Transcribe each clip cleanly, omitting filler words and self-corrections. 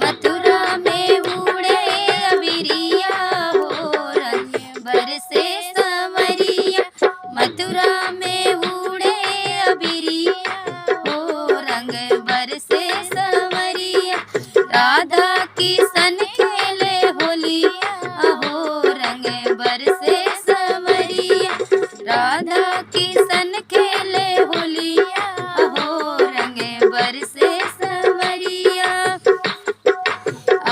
मथुरा में उड़े अबिरिया हो रंग बरसे संवरिया। मथुरा में उड़े अबिरिया हो रंग बरसे संवरिया। राधा किशन खेले होलिया हो रंग बरसे संवरिया। राधा किशन खेले होलिया हो रंग बरसे संवरिया।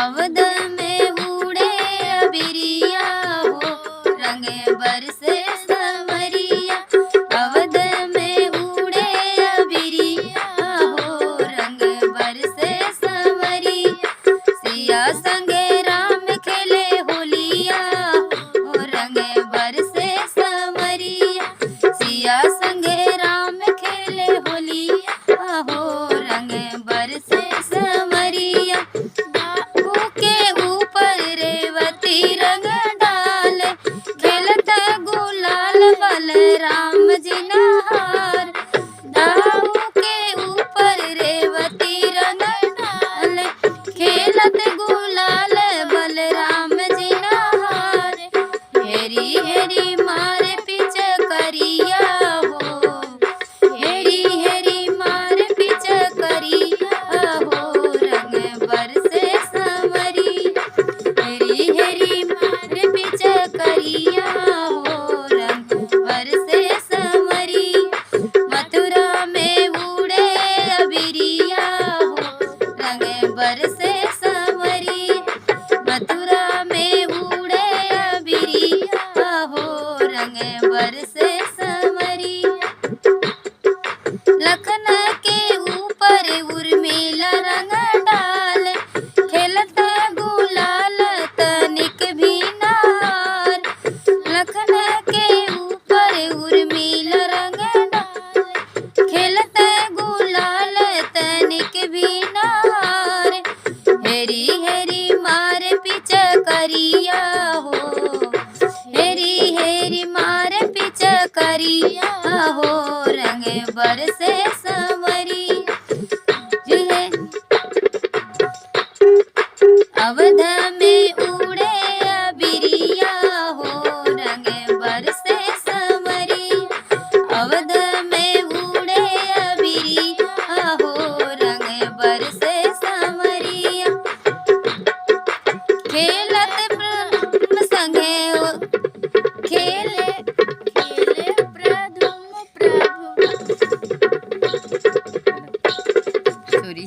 अवध में उड़े अबिरिया हो रंग बरसे संवरिया। अवध में उड़े अबिरिया हो रंग बरसे संवरिया। सिया संगे राम खेले होलिया हो रंग बरसे संवरिया। सिया संगे राम खेले होलिया हो रंग बरसे संवरिया। के ऊपर रेवती रंग डाल खेलत गुलाल बलराम जी नहार। दाऊ के ऊपर रेवती रंग डाल खेलत गुलाल बलराम जी नहार। हेरी हेरी मारे पीछे करिया हो। हेरी हेरी मारे पीछे करिया हो रंग बरसे संवरिया। हेरी हेरी मारे पीछे करिया हो रंग बरसे संवरिया। मथुरा में उड़े अबिरिया हो रंग बरसे संवरिया। मथुरा में उड़े अबिरिया हो रंग बरसे संवरिया। लखन के ऊपर उर्मिला रंग डाल खेलत गुलाल तनिक भी नार। लखन के ऊपर उर्मिला रंग डाल खेलत गुलाल तनिक भी नार। हेरी हेरी मारे पीछे करिया हो। हेरी हेरी मारे पीछे करिया हो रंग बरसे संवरिया। अवध में उड़े अबिरिया हो रंग बरसे संवरिया। अवध में उड़े अबिरिया हो रंग बरसे संवरिया। खेलत प्रद्युम्न संगे खेले खेले प्रद्युम्न प्रभु। सॉरी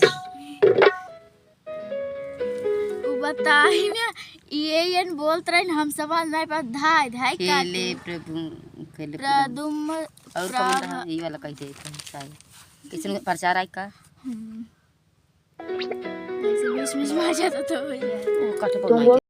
बताई ना ये बोलत रहे हम समझ नहीं पा। धाय धाय खेले प्रभु खेले प्रद्युम्न और कौन रहा ये वाला कह दे शायद किसी प्रचार आई का ऐसे बीच बीच में आ जाता तो वो कट